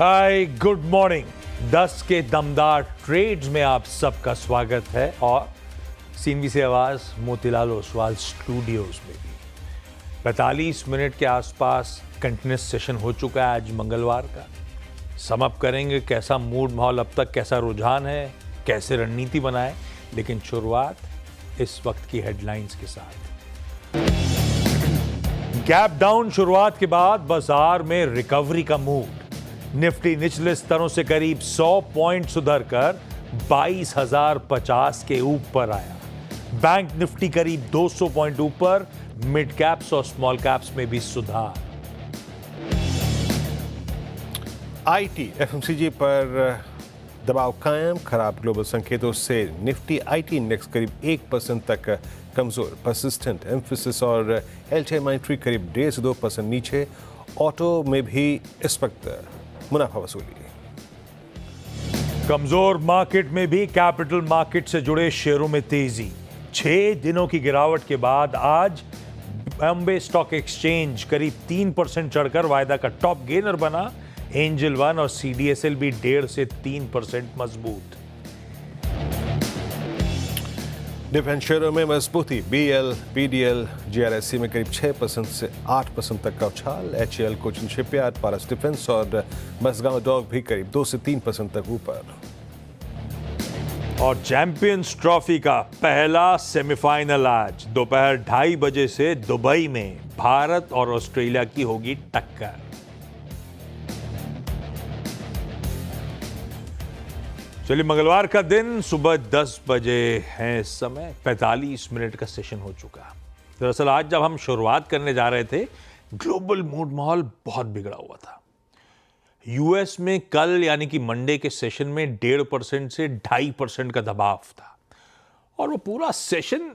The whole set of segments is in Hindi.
Hi good morning. 10 के दमदार ट्रेड्स में आप सबका स्वागत है और सीनवी से आवाज मोतीलाल ओसवाल स्टूडियोज में भी 45 मिनट के आसपास कंटिन्यूस सेशन हो चुका है आज मंगलवार का। सम अप करेंगे कैसा मूड माहौल अब तक, कैसा रुझान है, कैसे रणनीति बनाए, लेकिन शुरुआत इस वक्त की हेडलाइंस के साथ। गैप डाउन शुरुआत के बाद बाजार में रिकवरी का मूड। निफ्टी निचले स्तरों से करीब 100 पॉइंट सुधरकर 22,050 के ऊपर आया। बैंक निफ्टी करीब 200 पॉइंट ऊपर, मिड कैप्स और स्मॉल कैप्स में भी सुधार। आईटी एफएमसीजी पर दबाव कायम, खराब ग्लोबल संकेतों से निफ्टी आईटी इंडेक्स करीब 1% तक कमजोर। परसिस्टेंट एम्फेसिस और एलटीआई माइंट्री करीब 1.5 से 2% नीचे। ऑटो में भी इस वक्त मुनाफा वसूली। कमजोर मार्केट में भी कैपिटल मार्केट से जुड़े शेयरों में तेजी। 6 दिनों की गिरावट के बाद आज बॉम्बे स्टॉक एक्सचेंज करीब 3% चढ़कर वायदा का टॉप गेनर बना। एंजल वन और सीडीएसएल भी 1.5 से 3% मजबूत। डिफेंस शेयरों में मजबूती। बीएल, पीडीएल, जीआरएससी में करीब 6% से 8% तक का उछाल। एचएएल, कोचिन शिपयार्ड, पारस डिफेंस और मसगांव डॉक भी करीब 2 से 3% तक ऊपर। और चैंपियंस ट्रॉफी का पहला सेमीफाइनल आज दोपहर 2:30 बजे से दुबई में भारत और ऑस्ट्रेलिया की होगी टक्कर। चलिए, मंगलवार का दिन, सुबह 10 बजे है इस समय। 45 मिनट का सेशन हो चुका। दरअसल आज जब हम शुरुआत करने जा रहे थे, ग्लोबल मूड माहौल बहुत बिगड़ा हुआ था। यूएस में कल यानी कि मंडे के सेशन में 1.5% से 2.5% का दबाव था और वो पूरा सेशन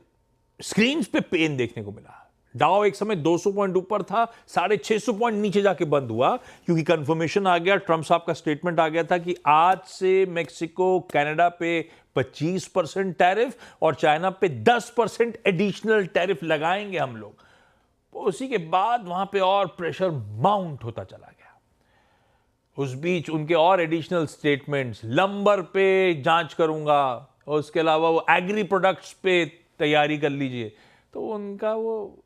स्क्रीन पे पेन देखने को मिला। डाउ एक समय 200 पॉइंट ऊपर था, 650 पॉइंट नीचे जाके बंद हुआ क्योंकि कंफर्मेशन आ गया, ट्रंप साहब का स्टेटमेंट आ गया था कि आज से मेक्सिको कनाडा पे 25% टैरिफ और चाइना पे 10% एडिशनल टैरिफ लगाएंगे हम लोग। उसी के बाद वहां पे और प्रेशर माउंट होता चला गया। उस बीच उनके और एडिशनल स्टेटमेंट्स, लंबर पे जांच करूंगा और उसके अलावा वो एग्री प्रोडक्ट्स पे तैयारी कर लीजिए। तो उनका वो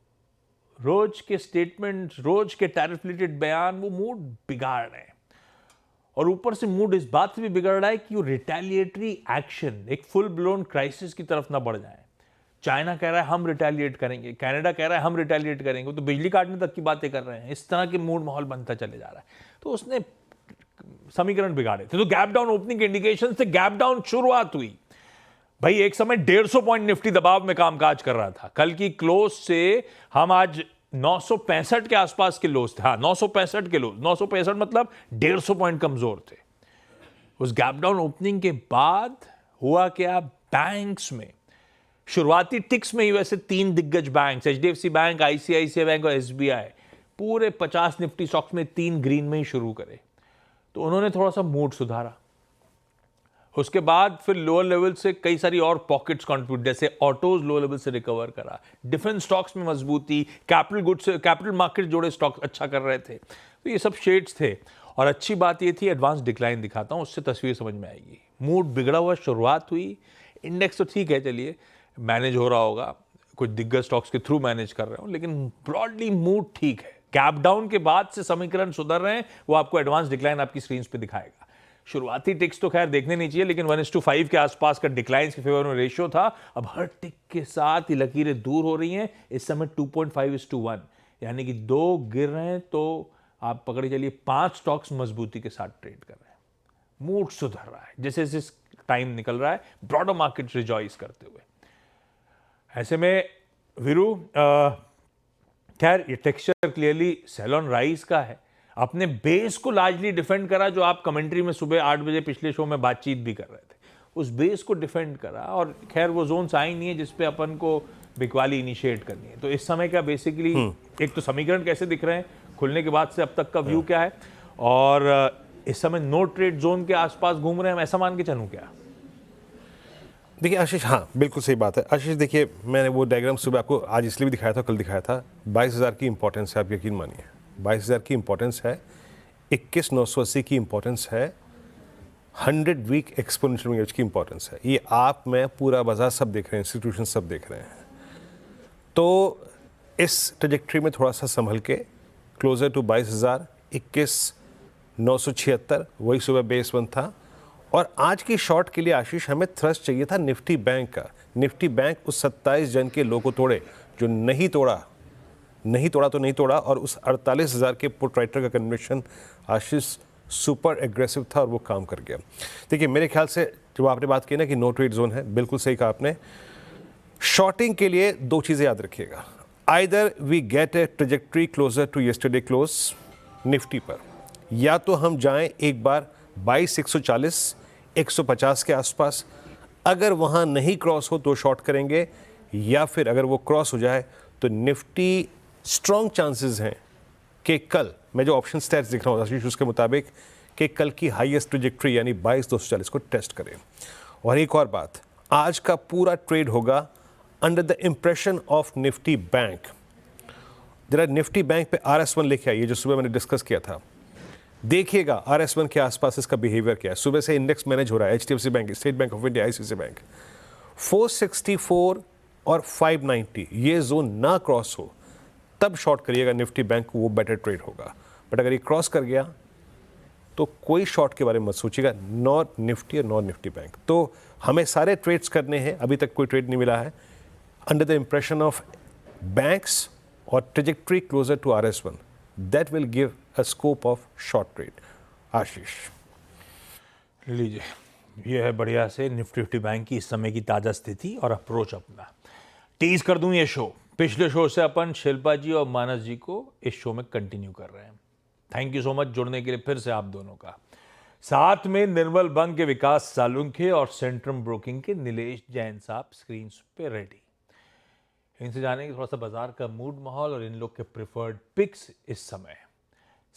रोज के स्टेटमेंट, रोज के टैरिफ रिलेटेड बयान, वो मूड बिगाड़ रहे हैं। और ऊपर से मूड इस बात से भी बिगड़ रहा है कि वो रिटेलिएटरी एक्शन एक फुल ब्लोन क्राइसिस की तरफ ना बढ़ जाए। चाइना कह रहा है हम रिटेलिएट करेंगे, कनाडा कह रहा है हम रिटेलिएट करेंगे, तो बिजली काटने तक की बातें कर रहे हैं। इस तरह के मूड माहौल बनता चले जा रहा है। तो उसने समीकरण बिगाड़े थे। तो गैप डाउन ओपनिंग के इंडिकेशन से गैप डाउन शुरुआत हुई। भाई एक समय 150 पॉइंट निफ्टी दबाव में कामकाज कर रहा था। कल की क्लोज से हम आज 965 के आसपास के लोज थे। हाँ, 965 के लोज, 965 मतलब 150 पॉइंट कमजोर थे। उस गैप डाउन ओपनिंग के बाद हुआ क्या? बैंक्स में शुरुआती टिक्स में ही वैसे 3 दिग्गज bank, HDFC bank, ICICI bank और एसबीआई, पूरे 50 निफ्टी स्टॉक्स में 3 ग्रीन में ही शुरू करे। तो उन्होंने थोड़ा सा मूड सुधारा। उसके बाद फिर लोअर लेवल से कई सारी और पॉकेट्स कंट्रीब्यूट, जैसे ऑटोज लो लेवल से रिकवर करा, डिफेंस स्टॉक्स में मजबूती, कैपिटल गुड्स, कैपिटल मार्केट जोड़े स्टॉक अच्छा कर रहे थे। तो ये सब शेड्स थे। और अच्छी बात ये थी, एडवांस डिक्लाइन दिखाता हूँ, उससे तस्वीर समझ में आएगी। मूड बिगड़ा हुआ शुरुआत हुई। इंडेक्स तो ठीक है, चलिए मैनेज हो रहा होगा, कुछ दिग्गज स्टॉक्स के थ्रू मैनेज कर रहे हो, लेकिन ब्रॉडली मूड ठीक है। गैप डाउन के बाद से समीकरण सुधर रहे हैं, वो आपको एडवांस डिक्लाइन आपकी स्क्रीन पे दिखाएगा। शुरुआती टिक्स तो खैर देखने नहीं चाहिए, लेकिन 1:5 के आसपास का डिक्लाइन के फेवर में रेशियो था। अब हर टिक के साथ ही लकीरें दूर हो रही हैं। इस समय 2.5:1, यानी कि 2 गिर रहे हैं तो आप पकड़ चलिए 5 स्टॉक्स मजबूती के साथ ट्रेड कर रहे हैं। मूड सुधर रहा है जैसे जैसे टाइम निकल रहा है, ब्रॉडर मार्केट रिजॉइस करते हुए। ऐसे में वीरू, खैर ये texture clearly sell on rise का है। अपने बेस को लार्जली डिफेंड करा, जो आप कमेंट्री में सुबह 8 बजे पिछले शो में बातचीत भी कर रहे थे, उस बेस को डिफेंड करा। और खैर वो जोन्स आई नहीं है जिसपे अपन को बिकवाली इनिशिएट करनी है। तो इस समय का बेसिकली एक तो समीकरण कैसे दिख रहे हैं, खुलने के बाद से अब तक का व्यू क्या है, और इस समय नो ट्रेड जोन के आसपास घूम रहे हैं, ऐसा मान के चलूं क्या? देखिए आशीष, हाँ बिल्कुल सही बात है आशीष। देखिए मैंने वो डायग्राम सुबह आपको आज इसलिए भी दिखाया था, कल दिखाया था। 22,000 की इंपॉर्टेंस है, आप यकीन मानिए 22,000 की इंपॉर्टेंस है। 21,980 की इंपॉर्टेंस है, 100 वीक एक्सपोनेंशियल एवरेज की इंपॉर्टेंस है। ये आप, मैं, पूरा बाजार सब देख रहे हैं, इंस्टीट्यूशन सब देख रहे हैं। तो इस ट्रेजेक्ट्री में थोड़ा सा संभल के क्लोजर टू 22,000, 21,976 वही सुबह बेस वन था। और आज की शॉर्ट के लिए आशीष हमें थ्रस्ट चाहिए था निफ्टी बैंक का। निफ्टी बैंक उस 27 जन के लो को तोड़े जो नहीं तोड़ा तो नहीं तोड़ा, और उस 48,000 के पुट राइटर का कन्विक्शन आशीष सुपर एग्रेसिव था और वो काम कर गया। देखिए मेरे ख्याल से जो आपने बात की ना कि नो ट्रेड जोन है, बिल्कुल सही कहा आपने। शॉर्टिंग के लिए दो चीज़ें याद रखिएगा, either we get a trajectory closer to yesterday close Nifty पर, या तो हम जाएं एक बार 22,140 150 के आसपास, अगर वहाँ नहीं क्रॉस हो तो शॉर्ट करेंगे, या फिर अगर वो क्रॉस हो जाए तो निफ्टी स्ट्रॉन्ग चांसेस हैं कि कल, मैं जो ऑप्शन स्टैट्स दिख रहा हूँ आशीष उसके मुताबिक, कि कल की हाईएस्ट ट्रेजेक्ट्री यानी 22,240 को टेस्ट करें। और एक और बात, आज का पूरा ट्रेड होगा under the impression of Nifty bank. जरा निफ्टी बैंक पे RS1 लेके आइए, जो सुबह मैंने डिस्कस किया था। देखिएगा RS1 के आसपास इसका बिहेवियर क्या है। सुबह से इंडेक्स मैनेज हो रहा है, HDFC bank, state bank of India, ICICI bank. 464 और 590 ये जोन ना क्रॉस हो तब शॉर्ट करिएगा निफ्टी बैंक को, वो बेटर ट्रेड होगा। बट अगर ये क्रॉस कर गया तो कोई शॉर्ट के बारे में मत सोचिएगा, नॉट निफ्टी और नॉट निफ्टी बैंक। तो हमें सारे ट्रेड्स करने हैं, अभी तक कोई ट्रेड नहीं मिला है under the impression of banks और trajectory closer to RS1, that will give a scope of short trade. Ashish लीजिए, ये है बढ़िया से निफ्टी बैंक की इस समय की ताज़ा स्थिति और अप्रोच अपना। टीज कर दूं ये शो, पिछले शो से अपन शिल्पा जी और मानस जी को इस शो में कंटिन्यू कर रहे हैं। थैंक यू सो मच जुड़ने के लिए फिर से आप दोनों का। साथ में निर्मल बंग के विकास सालुंखे और सेंट्रम ब्रोकिंग के नीलेश जैन साहब स्क्रीन पे रेडी। इनसे जानेंगे थोड़ा सा बाजार का मूड माहौल और इन लोग के प्रिफर्ड पिक्स इस समय।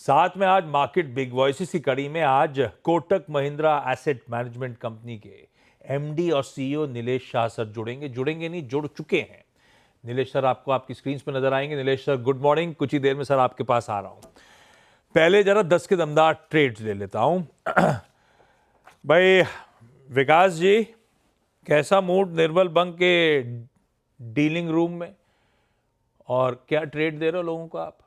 साथ में आज मार्केट बिग वॉइसेस की कड़ी में आज Kotak Mahindra asset management company के MD और CEO नीलेश शाह सर जुड़ेंगे नहीं, जुड़ चुके हैं। नीलेश सर आपको आपकी स्क्रीन पर नजर आएंगे। नीलेश सर गुड मॉर्निंग, कुछ ही देर में सर आपके पास आ रहा हूं। पहले जरा 10 के दमदार ट्रेड्स ले लेता हूं। भाई विकास जी, कैसा मूड निर्मल बंक के डीलिंग रूम में, और क्या ट्रेड दे रहे हो लोगों को आप?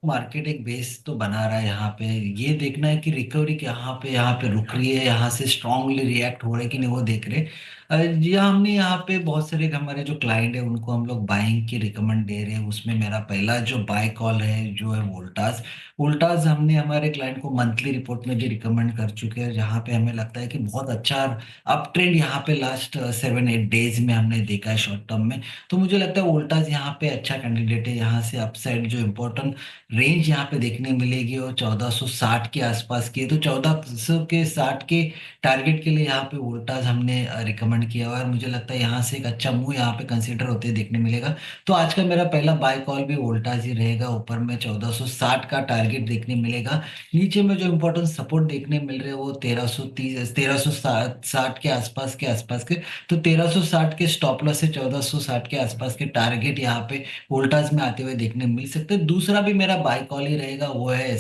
मार्केट एक बेस तो बना रहा है यहाँ पे, ये देखना है कि रिकवरी यहाँ पे रुक रही है, यहाँ से स्ट्रांगली रिएक्ट हो रहा है कि नहीं वो देख रहे। जी हमने यहाँ पे बहुत सारे हमारे जो क्लाइंट है उनको हम लोग बाइंग की रिकमेंड दे रहे हैं। उसमें मेरा पहला जो बाय कॉल है जो है वोल्टास। वोल्टास हमने हमारे क्लाइंट को मंथली रिपोर्ट में भी रिकमेंड कर चुके हैं, जहाँ पे हमें लगता है कि बहुत अच्छा अप ट्रेंड यहाँ पे लास्ट 7-8 डेज में हमने देखा है शॉर्ट टर्म में। तो मुझे लगता है वोल्टास यहाँ पे अच्छा कैंडिडेट है। यहाँ से अपसाइड जो इम्पोर्टेंट रेंज यहाँ पे देखने मिलेगी और 1460 के आसपास की है। तो 1460 के टारगेट के लिए यहाँ पे वोल्टास हमने रिकमेंड किया हुआ है और मुझे लगता है यहाँ से एक अच्छा मूव यहाँ पे कंसीडर होते देखने मिलेगा। तो आज का मेरा पहला बाय कॉल भी वोल्टास ही रहेगा। ऊपर में 1460 का टारगेट देखने मिलेगा, नीचे में जो इम्पोर्टेंट सपोर्ट देखने मिल रहे हैं वो 1360 के आसपास के। तो 1360 के स्टॉप लॉस से 1460 के आसपास के टारगेट यहाँ पे वोल्टास में आते हुए देखने मिल सकते हैं। दूसरा भी मेरा बाय कॉल ही रहेगा, वो है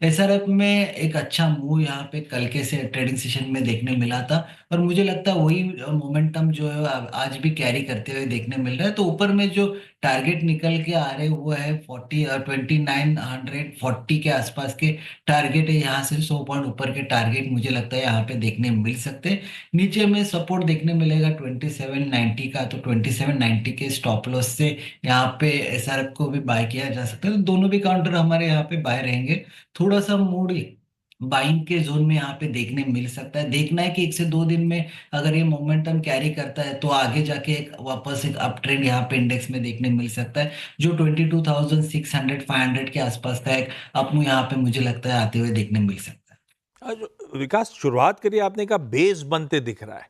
एसआरएफ में एक अच्छा मूव यहाँ पे कल के से ट्रेडिंग सेशन में देखने मिला था और मुझे लगता है वही मोमेंटम जो है आज भी कैरी करते हुए देखने मिल रहा है। तो ऊपर में जो टारगेट निकल के आ रहे हैं वो है 2940 के आसपास के टारगेट है। यहाँ से 100 पॉइंट ऊपर के टारगेट मुझे लगता है यहाँ पे देखने मिल सकते हैं। नीचे में सपोर्ट देखने मिलेगा 2790 का, तो 2790 के स्टॉप लॉस से यहाँ पे एसआरएफ को भी बाय किया जा सकता है। तो दोनों भी काउंटर हमारे यहाँ पे बाय रहेंगे। थोड़ा सा मूड बाइंग के जोन में यहाँ पे देखने मिल सकता है। देखना है कि 1 से 2 दिन में अगर ये मोमेंटम कैरी करता है तो आगे जाके एक वापस एक अप ट्रेंड यहाँ पे इंडेक्स में देखने मिल सकता है। जो 22,600 500 के आसपास का एक अप मूव यहाँ पे मुझे लगता है आते हुए देखने मिल सकता है। विकास, शुरुआत करिए, आपने कहा बेस बनते दिख रहा है,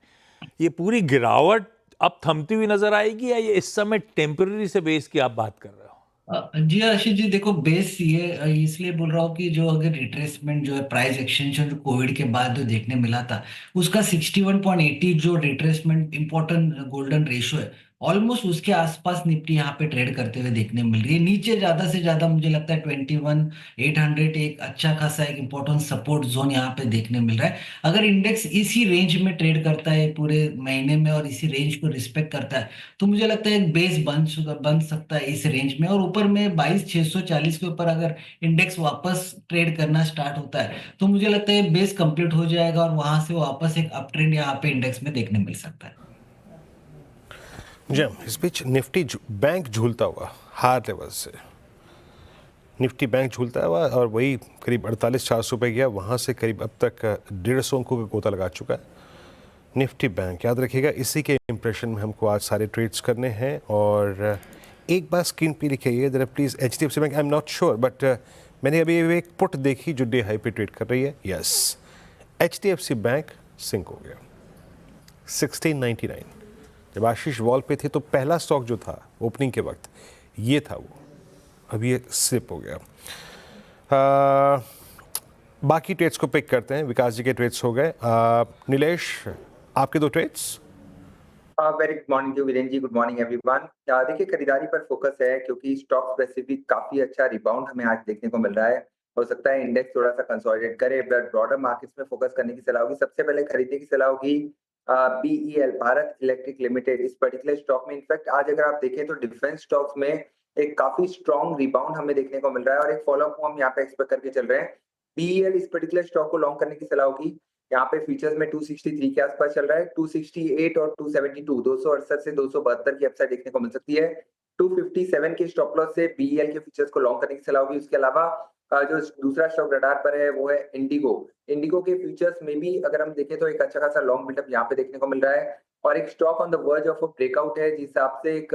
ये पूरी गिरावट अब थमती हुई नजर आएगी या ये इस समय टेम्पररी से बेस की आप बात कर रहे हो? जी आशीष जी, देखो बेस ये इसलिए बोल रहा हूँ कि जो अगर रिट्रेसमेंट जो है प्राइस एक्सटेंशन जो कोविड के बाद जो देखने मिला था उसका 61.80 जो रिट्रेसमेंट इंपॉर्टेंट गोल्डन रेशियो है ऑलमोस्ट उसके आसपास निफ्टी यहाँ पे ट्रेड करते हुए देखने मिल रही है। नीचे ज्यादा से ज्यादा मुझे लगता है 21,800 एक अच्छा खासा एक इंपॉर्टेंट सपोर्ट जोन यहाँ पे देखने मिल रहा है। अगर इंडेक्स इसी रेंज में ट्रेड करता है पूरे महीने में और इसी रेंज को रिस्पेक्ट करता है तो मुझे लगता है एक बेस बन सकता है इस रेंज में। और ऊपर में 22,640 के ऊपर अगर इंडेक्स वापस ट्रेड करना स्टार्ट होता है तो मुझे लगता है बेस कंप्लीट हो जाएगा और वहां से वापस एक अप ट्रेंड यहाँ पे इंडेक्स में देखने मिल सकता है। जी, इस बीच निफ्टी बैंक झूलता हुआ हार लेवल से, निफ्टी बैंक झूलता हुआ और वही करीब 48,400 पे गया, वहाँ से करीब अब तक 150 अंकों का गोता लगा चुका है निफ्टी बैंक। याद रखिएगा इसी के इम्प्रेशन में हमको आज सारे ट्रेड्स करने हैं। और एक बार स्क्रीन पे लिखिए ज़रा please HDFC bank, I am not sure but मैंने अभी एक पुट देखी जो डे हाई पे ट्रेड कर रही है। यस, HDFC बैंक सिंक हो गया 1699। जब आशीष वॉल पे थे तो पहला स्टॉक जो था ओपनिंग के वक्त ये था, वो अभी ये स्लिप हो गया। बाकी ट्रेड्स को पिक करते हैं। विकास जी के ट्रेड्स हो गए। नीलेश, आपके 2 trades. Very good morning to Virendra ji, good morning everyone. देखिए खरीदारी पर फोकस है क्योंकि स्टॉक स्पेसिफिक काफी अच्छा रिबाउंड हमें आज देखने को मिल रहा है। हो सकता है इंडेक्स थोड़ा सा कंसोलिडेट करे, बट ब्रॉडर मार्केट्स में फोकस करने की सलाह होगी। सबसे पहले खरीदने की सलाह होगी BEL, भारत इलेक्ट्रिक लिमिटेड। इस पर्टिकुलर स्टॉक में इनफैक्ट आज अगर आप देखें तो डिफेंस स्टॉक्स में एक काफी स्ट्रॉन्ग रिबाउंड हमें देखने को मिल रहा है और एक फॉलोअप हम यहाँ पे एक्सपेक्ट करके चल रहे हैं। BEL इस पर्टिकुलर स्टॉक को लॉन्ग करने की सलाह होगी। यहाँ पे फीचर्स में 263 के आसपास चल रहा है, 268 और 272, 268 से 272 की अपसाइड देखने को मिल सकती है। 257 के स्टॉप लॉस से BEL के फीचर्स को लॉन्ग करने की सलाह होगी। उसके अलावा जो दूसरा स्टॉक रडार पर है वो है इंडिगो। इंडिगो के फीचर्स में भी अगर हम देखें तो एक अच्छा खासा लॉन्ग बिल्डअप यहाँ पे देखने को मिल रहा है और एक stock on the verge of a breakout है, जिस हिसाब से एक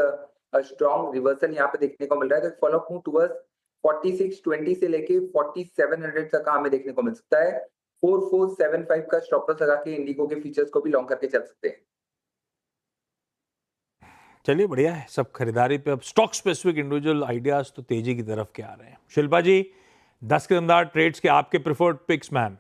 स्ट्रॉन्ग रिवर्सल यहाँ पे देखने को मिल रहा है। तो फॉलोअप हूँ टुवर्ड्स 4620 से लेके 4700 तक हमें देखने को मिल सकता है। 4475 का स्टॉप लॉस लगा के इंडिगो के फीचर्स को भी लॉन्ग करके चल सकते हैं। चलिए बढ़िया है सब खरीदारी पे। अब स्टॉक स्पेसिफिक इंडिविजुअल आइडियाज तो तेजी की तरफ के आ रहे हैं। शिल्पा जी, 10 के दमदार ट्रेड्स के आपके प्रिफर्ड पिक्स मैम।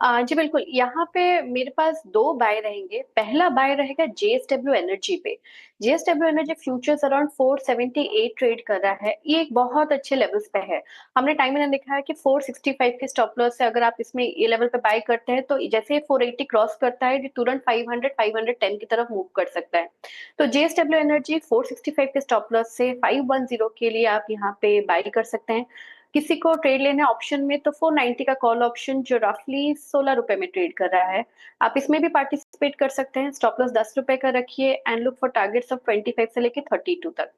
जी बिल्कुल, यहाँ पे मेरे पास 2 बाय रहेंगे। पहला बाय रहेगा JSW एनर्जी पे। JSW energy futures around 478 trade कर रहा है। ये एक बहुत अच्छे लेवल्स पे है। हमने टाइम में देखा है कि 465 के स्टॉप लॉस से अगर आप इसमें ये लेवल पे बाय करते हैं तो जैसे ही 480 क्रॉस करता है ये तुरंत 500 510 की तरफ मूव कर सकता है। तो JSW एनर्जी 465 के स्टॉप लॉस से 510 के लिए आप यहाँ पे बाय कर सकते हैं। किसी को ट्रेड लेना है ऑप्शन में तो 490 का कॉल ऑप्शन जो रफली 16 रुपए में ट्रेड कर रहा है, आप इसमें भी पार्टिसिपेट कर सकते हैं। स्टॉप लॉस 10 रुपए का रखिए and look for targets of 25 से लेके 32 तक।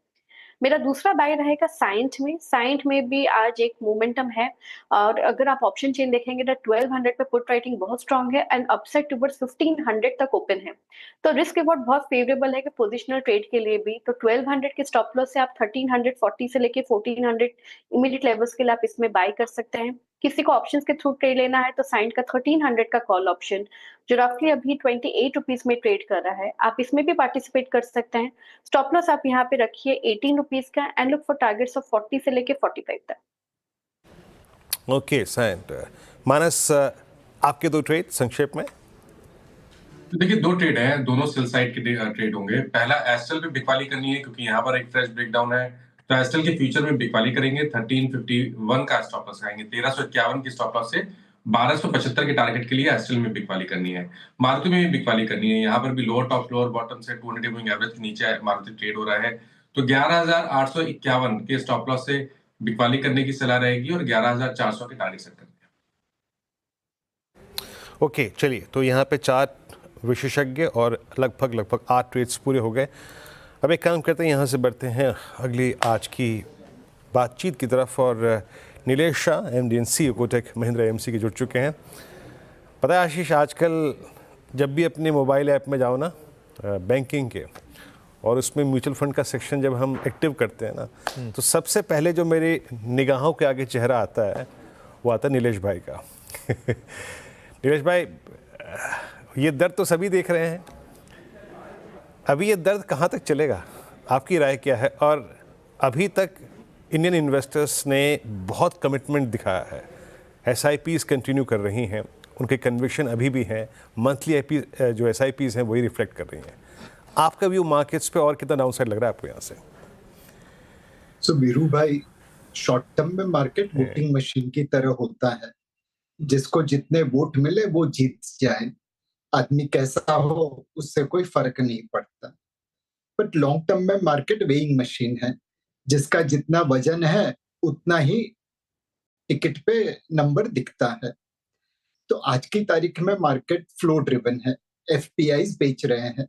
मेरा दूसरा बाय रहेगा साइंट में। साइंट में भी आज एक मोमेंटम है और अगर आप ऑप्शन चेन देखेंगे तो 1200 पे पुट राइटिंग बहुत स्ट्रांग है एंड अपसाइड टुवर्ड्स 1500 तक ओपन है। तो रिस्क रिवॉर्ड बहुत फेवरेबल है कि पोजिशनल ट्रेड के लिए भी। तो 1200 के स्टॉप लॉस से आप 1340 से लेके 1400 इमीडिएट लेवल्स के लिए आप इसमें बाय कर सकते हैं। किसी को ऑप्शंस के थ्रू ट्रेड लेना है तो साइंट का 1300 का कॉल ऑप्शन जो रफली अभी 28 रुपीज में ट्रेड कर रहा है, आप इसमें भी पार्टिसिपेट कर सकते हैं। स्टॉप लॉस आप यहाँ पे रखिए 18 रुपीज का and look for targets of 40 से लेके 45 तक। ओके साइंट। मानस, आपके 2 ट्रेड संक्षेप में। तो देखिए 2 ट्रेड हैं, दोनों सेल साइड के ट्रेड होंगे। पहला एस्ट्रल पे बिकवाली करनी है क्योंकि यहाँ पर एक फ्रेश ब्रेकडाउन है, तो एस्ट्रल के फ्यूचर में बिकवाली करेंगे। 1351 का स्टॉप लॉस आएंगे, 1351 के स्टॉप लॉस से 1275 के टारगेट के लिए एस्ट्रल में बिकवाली करनी है। मारुति में भी बिकवाली करनी है, यहाँ पर भी लोअर टॉप लोअर बॉटम से 200 मूविंग एवरेज के नीचे मारुति ट्रेड हो रहा है। तो 11,851 के स्टॉप लॉस से बिकवाली करने की सलाह रहेगी और 11,400 के टारगेट सेट करने हैं। ओके चलिए, तो यहाँ पे 4 विशेषज्ञ और लगभग 8 ट्रेड्स पूरे हो गए। अब एक काम करते हैं, यहाँ से बढ़ते हैं अगली आज की बातचीत की तरफ। और Nilesh Shah MD & CEO Kotak Mahindra AMC के जुड़ चुके हैं। पता है आशीष, आजकल जब भी अपने मोबाइल ऐप में जाओ ना बैंकिंग के, और उसमें म्यूचुअल फंड का सेक्शन जब हम एक्टिव करते हैं ना, तो सबसे पहले जो मेरी निगाहों के आगे चेहरा आता है वो आता है नीलेश भाई का। नीलेश भाई, ये दर्द तो सभी देख रहे हैं, अभी ये दर्द कहाँ तक चलेगा, आपकी राय क्या है? और अभी तक इंडियन इन्वेस्टर्स ने बहुत कमिटमेंट दिखाया है, SIPs कंटिन्यू कर रही हैं, उनके कन्विक्शन अभी भी हैं, मंथली जो SIPs हैं वही रिफ्लेक्ट कर रही हैं। आपका व्यू मार्केट्स पे और कितना डाउनसाइड लग रहा है आपको यहाँ से? सो वीरू भाई, शॉर्ट टर्म में मार्केट वोटिंग मशीन की तरह होता है, जिसको जितने वोट मिले वो जीत जाए। आदमी कैसा हो उससे कोई फर्क नहीं पड़ता। बट लॉन्ग टर्म में मार्केट वेइंग मशीन है, जिसका जितना वजन है उतना ही टिकट पे नंबर दिखता है। तो आज की तारीख में मार्केट फ्लो ड्रिवन है, एफपीआईज बेच रहे हैं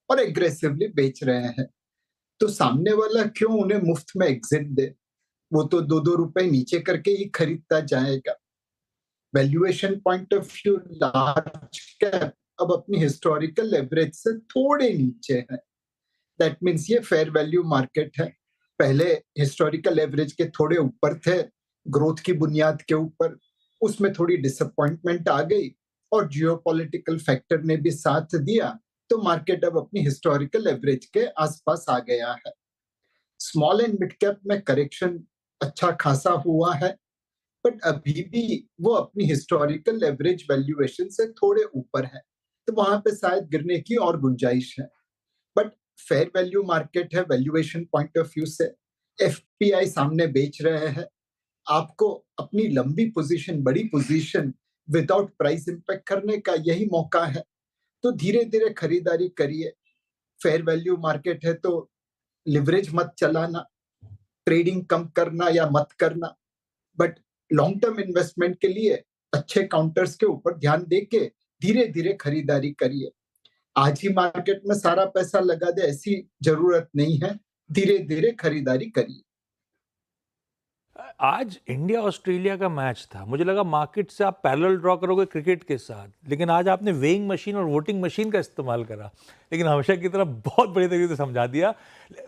और एग्रेसिवली बेच रहे हैं। तो सामने वाला क्यों उन्हें मुफ्त में एग्जिट दे? वो तो 2-2 रुपए नीचे करके ही खरीदता जाएगा। Valuation point of view large cap अब अपनी हिस्टोरिकल एवरेज से थोड़े नीचे है। दैट मीन्स ये फेयर वैल्यू मार्केट है। पहले हिस्टोरिकल एवरेज के थोड़े ऊपर थे, ग्रोथ की बुनियाद के ऊपर। उसमें थोड़ी डिसअपॉइंटमेंट आ गई और जियोपॉलिटिकल फैक्टर ने भी साथ दिया, तो मार्केट अब अपनी हिस्टोरिकल एवरेज के आसपास आ गया है। स्मॉल एंड मिड कैप में करेक्शन अच्छा खासा हुआ है, बट अभी भी वो अपनी हिस्टोरिकल एवरेज वैल्यूएशन से थोड़े ऊपर है, तो वहां पे शायद गिरने की और गुंजाइश है। बट फेयर वैल्यू मार्केट है वैल्यूएशन पॉइंट ऑफ व्यू से। एफपीआई सामने बेच रहे हैं। आपको अपनी लंबी पोजीशन, बड़ी पोजीशन विदाउट प्राइस इंपैक्ट करने का यही मौका है, तो धीरे धीरे खरीदारी करिए। फेयर वैल्यू मार्केट है तो लिवरेज मत चलाना, ट्रेडिंग कम करना या मत करना, बट लॉन्ग टर्म इन्वेस्टमेंट के लिए अच्छे काउंटर्स के ऊपर ध्यान देके धीरे धीरे खरीदारी करिए। आज ही मार्केट में सारा पैसा लगा दे ऐसी जरूरत नहीं है, धीरे धीरे खरीदारी करिए। आज इंडिया ऑस्ट्रेलिया का मैच था, मुझे लगा मार्केट से आप पैरेलल ड्रॉ करोगे क्रिकेट के साथ, लेकिन आज आपने वेइंग मशीन और वोटिंग मशीन का इस्तेमाल करा, लेकिन हमेशा की तरह बहुत बड़ी तरीके से समझा दिया।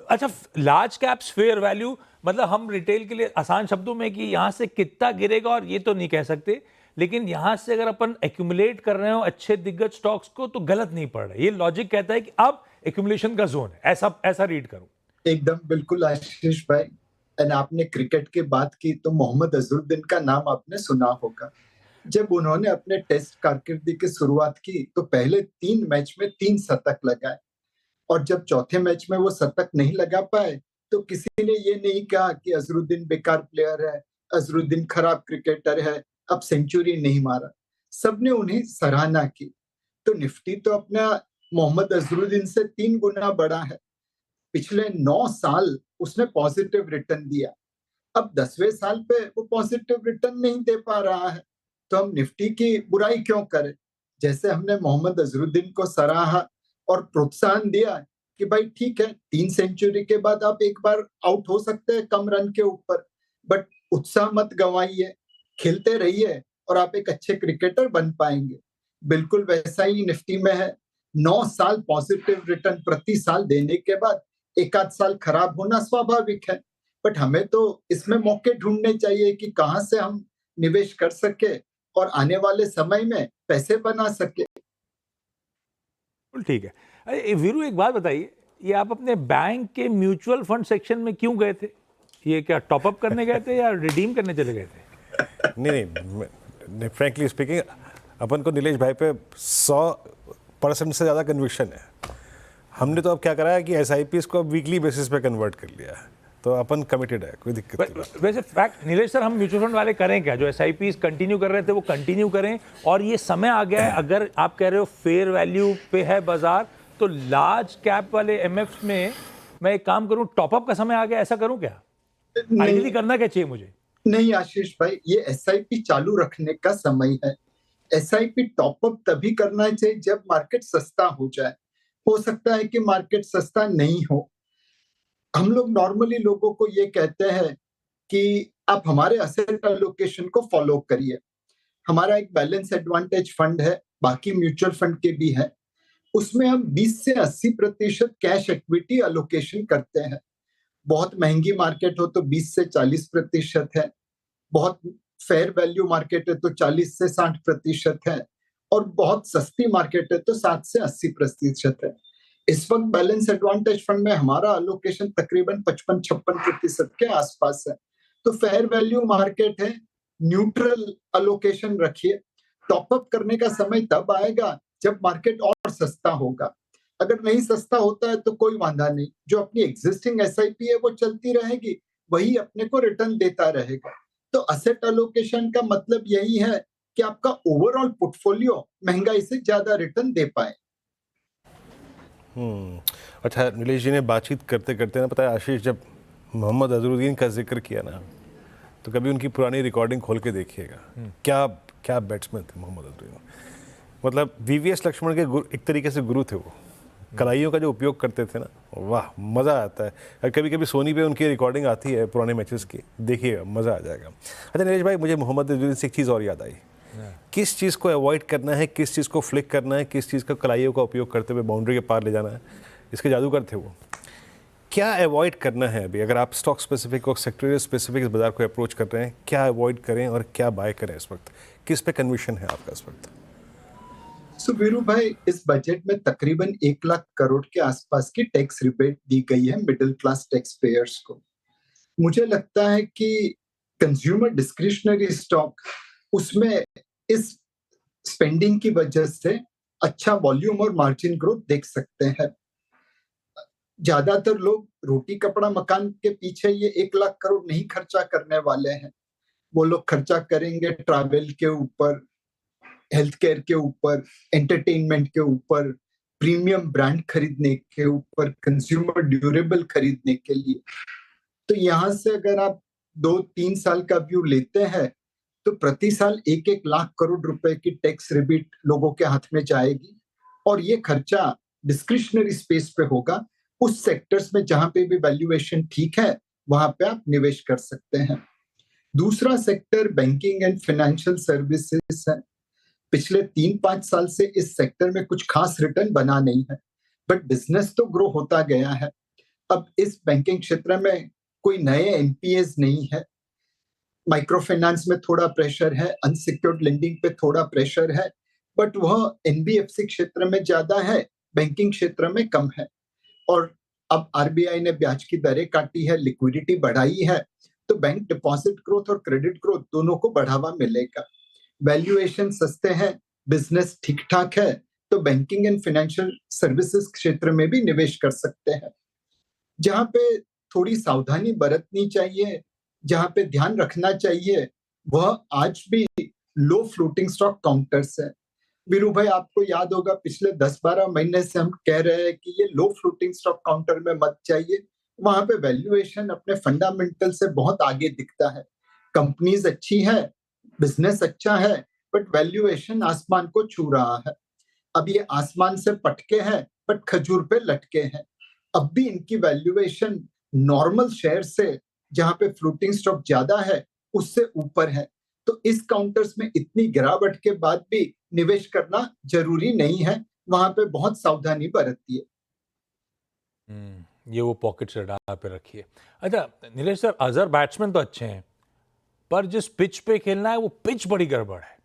अच्छा, लार्ज कैप्स फेयर वैल्यू, मतलब हम रिटेल के लिए आसान शब्दों में कि यहाँ से कितना गिरेगा और ये तो नहीं कह सकते, लेकिन यहाँ से अगर अपन एक्यूमुलेट कर रहे हो अच्छे दिग्गज स्टॉक्स को तो गलत नहीं पड़ रहा है। ये लॉजिक कहता है कि अब एक्यूमुलेशन का जोन है, ऐसा रीड करूं। एकदम बिल्कुल आशीष भाई। एंड आपने क्रिकेट की बात की तो मोहम्मद अजहरुद्दीन का नाम आपने सुना होगा। जब उन्होंने अपने टेस्ट कारकिर्दी की शुरुआत की तो पहले 3 मैच में 3 शतक लगाए, और जब चौथे मैच में वो शतक नहीं लगा पाए तो किसी ने ये नहीं कहा कि अजहरुद्दीन बेकार प्लेयर है, अजहरुद्दीन खराब क्रिकेटर है, अब सेंचुरी नहीं मारा। सबने उन्हें सराहना की। तो निफ्टी तो अपना मोहम्मद अजहरुद्दीन से 3 गुना बड़ा है। पिछले 9 साल उसने पॉजिटिव रिटर्न दिया। अब 10वें साल पे वो पॉजिटिव रिटर्न नहीं दे पा रहा है, तो हम निफ्टी की बुराई क्यों करें? जैसे हमने मोहम्मद अजहरुद्दीन को सराहा और प्रोत्साहन दिया कि भाई ठीक है, 3 सेंचुरी के बाद आप एक बार आउट हो सकते हैं कम रन के ऊपर, बट उत्साह मत गंवाइए, खेलते रहिए और आप एक अच्छे क्रिकेटर बन पाएंगे। बिल्कुल वैसा ही निफ्टी में है। 9 साल पॉजिटिव रिटर्न प्रति साल देने के बाद एक आध साल खराब होना स्वाभाविक है, बट हमें तो इसमें मौके ढूंढने चाहिए कि कहां से हम निवेश कर सके और आने वाले समय में पैसे बना सके। ठीक है। अरे वीरू, एक बात बताइए, ये आप अपने बैंक के म्यूचुअल फंड सेक्शन में क्यों गए थे? ये क्या टॉपअप करने गए थे या रिडीम करने चले गए थे? नहीं, फ्रैंकली स्पीकिंग अपन को नीलेश भाई पे 100% से ज़्यादा कन्विक्शन है। हमने तो अब क्या करा है कि SIPs को अब वीकली बेसिस पे कन्वर्ट कर लिया है, तो अपन कमिटेड है, कोई दिक्कत नहीं। वैसे फैक्ट नीलेश सर, हम म्यूचुअल फंड वाले करें क्या? जो SIPs कंटिन्यू कर रहे थे वो कंटिन्यू करें, और ये समय आ गया है, अगर आप कह रहे हो फेयर वैल्यू पे है बाजार, तो लार्ज कैप वाले MFs में मैं एक काम करूं, टॉपअप का समय आ गया, ऐसा करूं क्या? आइडियली करना क्या चाहिए मुझे? नहीं आशीष भाई, ये SIP चालू रखने का समय है। SIP टॉपअप तभी करना चाहिए जब मार्केट सस्ता हो जाए। हो सकता है कि मार्केट सस्ता नहीं हो। हम लोग नॉर्मली लोगों को ये कहते हैं कि आप हमारे असेट एलोकेशन को फॉलो करिए। हमारा एक बैलेंस एडवांटेज फंड है, बाकी म्यूचुअल फंड के भी है। उसमें हम 20 से 80% कैश इक्विटी एलोकेशन करते हैं। बहुत महंगी मार्केट हो तो 20 से 40% है, बहुत फेयर वैल्यू मार्केट है तो 40 से 60% है, और बहुत सस्ती मार्केट है तो 7 से 80% है। इस वक्त बैलेंस एडवांटेज फंड में हमारा एलोकेशन तकरीबन 55-56% के आसपास है। तो फेयर वैल्यू मार्केट है, न्यूट्रल एलोकेशन रखिए। टॉपअप करने का समय तब आएगा जब मार्केट और सस्ता होगा। अगर नहीं सस्ता होता है तो कोई वांधा नहीं, जो अपनी एग्जिस्टिंग एसआईपी है वो चलती रहेगी, वही अपने को रिटर्न देता रहेगा। तो असेट एलोकेशन का मतलब यही है कि आपका ओवरऑल पोर्टफोलियो महंगाई से ज्यादा रिटर्न दे पाए। अच्छा नीलेश जी ने बातचीत करते करते ना, पता है आशीष, जब मोहम्मद अजहरुद्दीन का जिक्र किया ना, तो कभी उनकी पुरानी रिकॉर्डिंग खोल के देखिएगा। क्या क्या बैट्समैन थे मोहम्मद अजहरुद्दीन। मतलब वीवीएस लक्ष्मण के एक तरीके से गुरु थे वो। कलाइयों का जो उपयोग करते थे ना, वाह मज़ा आता है। और कभी कभी सोनी पे उनकी रिकॉर्डिंग आती है पुराने मैचेस की, देखिएगा मज़ा आ जाएगा। अच्छा नीलेश भाई, मुझे मोहम्मद अजहरुद्दीन से एक चीज़ और याद आई। किस चीज़ को अवॉइड करना है, किस चीज़ को फ्लिक करना है, किस चीज़ का कलाइयों का उपयोग करते हुए बाउंड्री के पार ले जाना है, इसके जादूगर थे वो। क्या अवॉइड करना है अभी, अगर आप स्टॉक स्पेसिफिक और सेक्टोरियल स्पेसिफिक इस बाजार को अप्रोच कर रहे हैं, क्या अवॉइड करें और क्या बाय करें इस वक्त? किस पे कन्विशन है आपका इस वक्त? सो वीरू भाई, इस बजट में तकरीबन 1 लाख करोड़ के आसपास की टैक्स रिबेट दी गई है मिडिल क्लास टैक्स पेयर्स को। मुझे लगता है कि कंज्यूमर डिस्क्रिशनरी स्टॉक, उसमें इस स्पेंडिंग की वजह से अच्छा वॉल्यूम और मार्जिन ग्रोथ देख सकते हैं। ज्यादातर लोग रोटी कपड़ा मकान के पीछे ये 1 लाख करोड़ नहीं खर्चा करने वाले हैं। वो लोग खर्चा करेंगे ट्रैवल के ऊपर, हेल्थ केयर के ऊपर, एंटरटेनमेंट के ऊपर, प्रीमियम ब्रांड खरीदने के ऊपर, कंज्यूमर ड्यूरेबल खरीदने के लिए। तो यहाँ से अगर आप 2-3 साल का व्यू लेते हैं तो प्रति साल 1-1 लाख करोड़ रुपए की टैक्स रिबेट लोगों के हाथ में जाएगी, और ये खर्चा डिस्क्रिशनरी स्पेस पे होगा। उस सेक्टर्स में जहां पे भी वैल्यूएशन ठीक है, वहां पे आप निवेश कर सकते हैं। दूसरा sector banking and financial services है। पिछले 3-5 साल से इस सेक्टर में कुछ खास रिटर्न बना नहीं है, बट बिजनेस तो ग्रो होता गया है। अब इस बैंकिंग क्षेत्र में कोई नए एनपीएस नहीं है, माइक्रो फाइनेंस में थोड़ा प्रेशर है, अनसिक्योर्ड लेंडिंग पे थोड़ा प्रेशर है, बट वह एनबीएफसी क्षेत्र में ज्यादा है, बैंकिंग क्षेत्र में कम है। और अब आरबीआई ने ब्याज की दरें काटी है, लिक्विडिटी बढ़ाई है, तो बैंक डिपॉजिट ग्रोथ और क्रेडिट ग्रोथ दोनों को बढ़ावा मिलेगा। वैल्यूएशन सस्ते हैं, बिजनेस ठीक ठाक है, तो बैंकिंग एंड फाइनेंशियल सर्विसेज क्षेत्र में भी निवेश कर सकते हैं। जहां पे थोड़ी सावधानी बरतनी चाहिए, जहां पे ध्यान रखना चाहिए, वह आज भी लो फ्लोटिंग स्टॉक काउंटर्स है। वीरू भाई, आपको याद होगा पिछले 10-12 महीने से हम कह रहे हैं कि ये लो फ्लोटिंग स्टॉक काउंटर में मत जाइए। वहां पे वैल्यूएशन अपने फंडामेंटल से बहुत आगे दिखता है। कंपनीज अच्छी है, बिजनेस अच्छा है, बट वैल्यूएशन आसमान को छू रहा है। अब ये आसमान से पटके हैं, बट खजूर पे लटके हैं। अब भी इनकी वैल्यूएशन नॉर्मल शेयर से, जहां पे फ्लोटिंग स्टॉक ज्यादा है, उससे ऊपर है। तो इस काउंटर्स में इतनी गिरावट के बाद भी निवेश करना जरूरी नहीं है, वहां पे बहुत सावधानी बरतिए। ये वो पॉकेट से डाल पे रखिए। अच्छा नीलेश सर, अजहर बैट्समैन तो अच्छे हैं, पर जिस पिच पे खेलना है वो पिच बड़ी गड़बड़ है।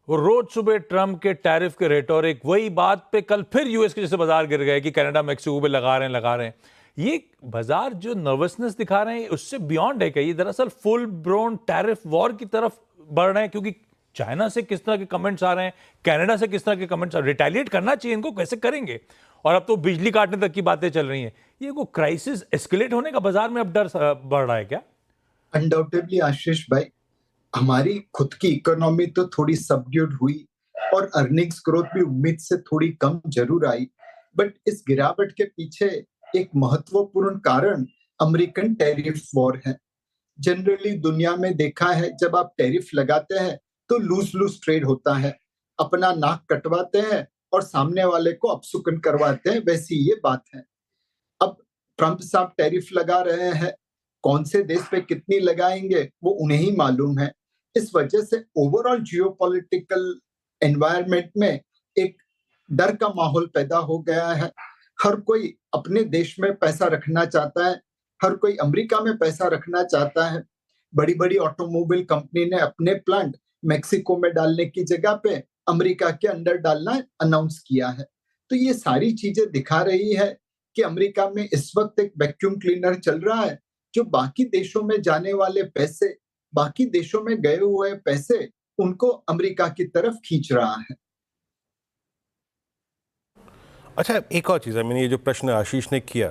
वो रोज सुबह ट्रम्प के टैरिफ के रेटोरिक, वही बात पे कल फिर यूएस के जैसे बाजार गिर गए कि कनाडा मैक्सिको पे लगा रहे हैं। ये बाजार जो नर्वसनेस दिखा रहे हैं उससे बियॉन्ड है क्या? ये दरअसल फुल ब्रोन टैरिफ वॉर की तरफ बढ़ रहे हैं, क्योंकि चाइना से किस तरह के कमेंट्स आ रहे हैं, कनाडा से किस तरह के कमेंट्स, रिटेलिएट करना चाहिए इनको, कैसे करेंगे? और अब तो बिजली काटने तक की बातें चल रही हैं। ये वो क्राइसिस एस्केलेट होने का बाजार में अब डर बढ़ रहा है क्या? अनडाउटेबली आशीष भाई, हमारी खुद की इकोनॉमी तो थोड़ी सबड्यूड हुई और अर्निंग्स ग्रोथ भी उम्मीद से थोड़ी कम जरूर आई, बट इस गिरावट के पीछे एक महत्वपूर्ण कारण अमेरिकन टैरिफ वॉर है। जनरली दुनिया में देखा है, जब आप टैरिफ लगाते हैं तो लूज लूज ट्रेड होता है, अपना नाक कटवाते हैं और सामने वाले को अपसुकन करवाते हैं, वैसी ये बात है। अब ट्रंप साहब टैरिफ लगा रहे हैं, कौन से देश पे कितनी लगाएंगे वो उन्हें ही मालूम है। इस वजह से ओवरऑल जियोपॉलिटिकल एनवायरनमेंट में एक डर का माहौल पैदा हो गया है। हर कोई अपने देश में पैसा रखना चाहता है, हर कोई अमेरिका में पैसा रखना चाहता है। बड़ी बड़ी ऑटोमोबाइल कंपनी ने अपने प्लांट मेक्सिको में डालने की जगह पे अमेरिका के अंदर डालना अनाउंस किया है। तो ये सारी चीजें दिखा रही है कि अमेरिका में इस वक्त एक वैक्यूम क्लीनर चल रहा है, जो बाकी देशों में जाने वाले पैसे, बाकी देशों में गए हुए पैसे, उनको अमेरिका की तरफ खींच रहा है। अच्छा, एक और चीज़ है, मैंने ये जो प्रश्न आशीष ने किया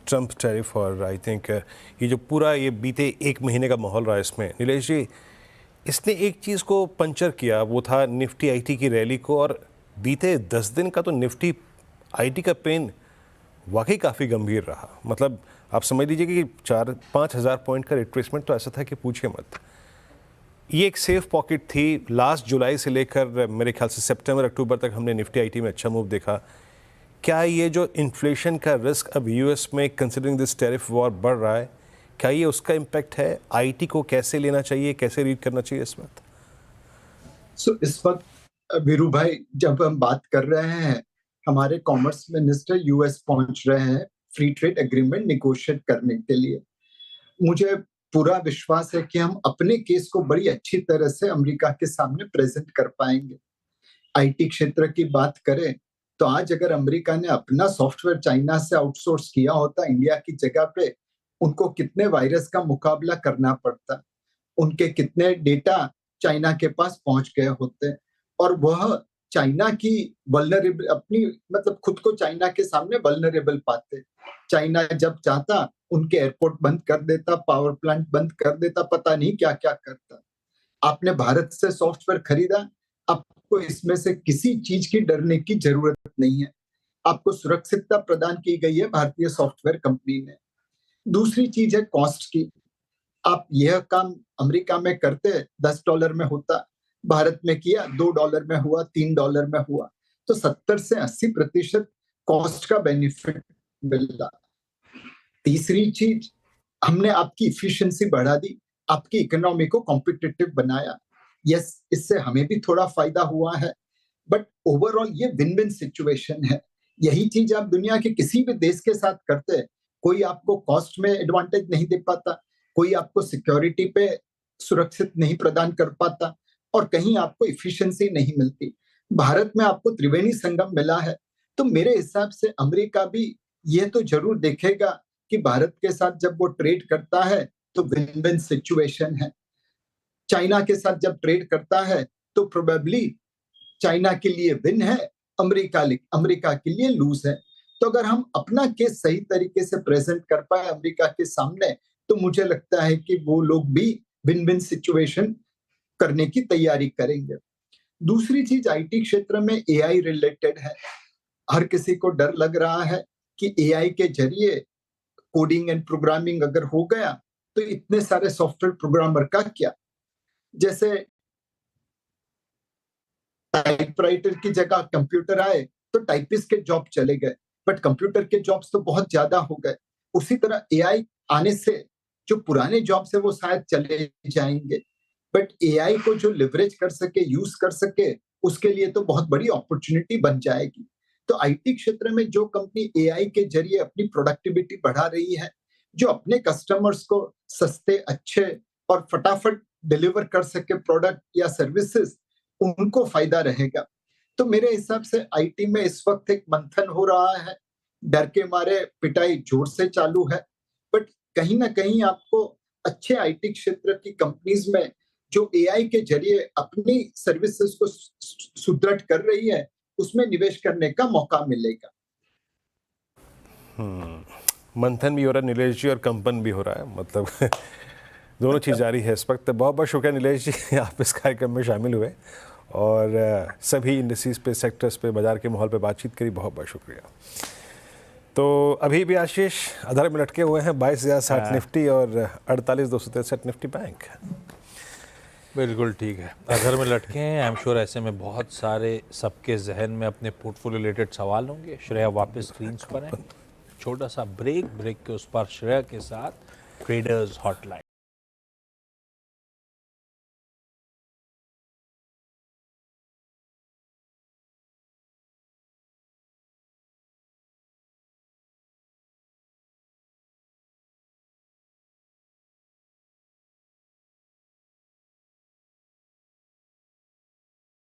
ट्रम्प टैरिफ, और आई थिंक ये जो पूरा ये बीते एक महीने का माहौल रहा इसमें, नीलेश जी, इसने एक चीज़ को पंचर किया, वो था निफ्टी आईटी की रैली को। और बीते 10 दिन का तो निफ्टी आईटी का पेन वाकई काफ़ी गंभीर रहा। मतलब आप समझ लीजिए कि 4-5 हज़ार पॉइंट का रिट्रेसमेंट तो ऐसा था कि पूछिए मत। ये एक सेफ पॉकेट थी। लास्ट जुलाई से लेकर मेरे ख्याल से सितंबर अक्टूबर तक हमने निफ्टी आईटी में अच्छा मूव देखा। क्या ये जो इन्फ्लेशन का रिस्क अब यूएस में कंसिडरिंग दिस टैरिफ वॉर बढ़ रहा है, क्या ये उसका इम्पैक्ट है? आईटी को कैसे लेना चाहिए, कैसे रीड करना चाहिए इस वक्त? इस वक्त वीरू भाई, जब हम बात कर रहे हैं, हमारे कॉमर्स मिनिस्टर यूएस पहुंच रहे हैं फ्री ट्रेड एग्रीमेंट निगोशिएट करने के लिए। मुझे पूरा विश्वास है कि हम अपने केस को बड़ी अच्छी तरह से अमेरिका के सामने प्रेजेंट कर पाएंगे। आईटी क्षेत्र की बात करें तो आज अगर अमेरिका ने अपना सॉफ्टवेयर चाइना से आउटसोर्स किया होता इंडिया की जगह पे, उनको कितने वायरस का मुकाबला करना पड़ता, उनके कितने डेटा चाइना के पास पहुंच गए होते, और वह चाइना की वल्नरेबल अपनी मतलब खुद को चाइना के सामने वल्नरेबल पाते। चाइना जब चाहता उनके एयरपोर्ट बंद कर देता, पावर प्लांट बंद कर देता, पता नहीं क्या क्या करता। आपने भारत से सॉफ्टवेयर खरीदा, आपको इसमें से किसी चीज की डरने की जरूरत नहीं है। आपको सुरक्षितता प्रदान की गई है भारतीय सॉफ्टवेयर कंपनी ने। दूसरी चीज है कॉस्ट की। आप यह काम अमेरिका में करते $10 में होता, भारत में किया $2 में हुआ, $3 में हुआ, तो 70 से 80% कॉस्ट का बेनिफिट मिल रहा। तीसरी चीज, हमने आपकी इफिशिएंसी बढ़ा दी, आपकी इकोनॉमी को कॉम्पिटिटिव बनाया। यस, इससे हमें भी थोड़ा फायदा हुआ है, बट ओवरऑल ये विन विन सिचुएशन है। यही चीज आप दुनिया के किसी भी देश के साथ करते, कोई आपको कॉस्ट में एडवांटेज नहीं दे पाता, कोई आपको सिक्योरिटी पे सुरक्षित नहीं प्रदान कर पाता, और कहीं आपको इफिशिएंसी नहीं मिलती। भारत में आपको त्रिवेणी संगम मिला है, तो मेरे हिसाब से अमेरिका भी ये तो जरूर देखेगा कि भारत के साथ जब वो ट्रेड करता है तो विन विन सिचुएशन है। चाइना के साथ जब ट्रेड करता है तो प्रोबेबली चाइना के लिए विन है, अमेरिका के लिए लूज है। तो अगर हम अपना केस सही तरीके से प्रेजेंट कर पाए अमेरिका के सामने, तो मुझे लगता है कि वो लोग भी विन विन सिचुएशन करने की तैयारी करेंगे। दूसरी चीज आईटी क्षेत्र में एआई रिलेटेड है। हर किसी को डर लग रहा है कि एआई के जरिए कोडिंग एंड प्रोग्रामिंग अगर हो गया तो इतने सारे सॉफ्टवेयर प्रोग्रामर का क्या। जैसे टाइपराइटर की जगह कंप्यूटर आए तो टाइपिस्ट के जॉब चले गए, बट कंप्यूटर के जॉब्स तो बहुत ज्यादा हो गए। उसी तरह एआई आने से जो पुराने जॉब्स है वो शायद चले जाएंगे, बट एआई को जो लिवरेज कर सके, यूज कर सके, उसके लिए तो बहुत बड़ी अपॉर्चुनिटी बन जाएगी। तो आईटी क्षेत्र में जो कंपनी एआई के जरिए अपनी प्रोडक्टिविटी बढ़ा रही है, जो अपने कस्टमर्स को सस्ते, अच्छे और फटाफट डिलीवर कर सके प्रोडक्ट या सर्विसेज, उनको फायदा रहेगा। तो मेरे हिसाब से आईटी में इस वक्त एक मंथन हो रहा है, डर के मारे पिटाई जोर से चालू है, बट कहीं ना कहीं आपको अच्छे आईटी क्षेत्र की कंपनीज में जो एआई के जरिए अपनी सर्विसेज को सुदृढ़ कर रही है, उसमें निवेश करने का मौका मिलेगा। मंथन भी हो रहा है नीलेश जी, और कंपन भी हो रहा है, मतलब दोनों चीज़ जारी है इस वक्त। बहुत बहुत शुक्रिया नीलेश जी, आप इस कार्यक्रम में शामिल हुए और सभी इंडस्ट्रीज पे, सेक्टर्स पे, बाजार के माहौल पे बातचीत करी। बहुत बहुत शुक्रिया। तो अभी भी आशीष आधार में लटके हुए हैं 22,060 निफ्टी और 48,263 निफ्टी बैंक। बिल्कुल ठीक है, अगर में लटके हैं। आई एम श्योर ऐसे में बहुत सारे सबके जहन में अपने पोर्टफोलियो रिलेटेड सवाल होंगे। श्रेया वापस स्क्रीन पर है। छोटा सा ब्रेक के उस पर श्रेया के साथ ट्रेडर्स हॉटलाइन।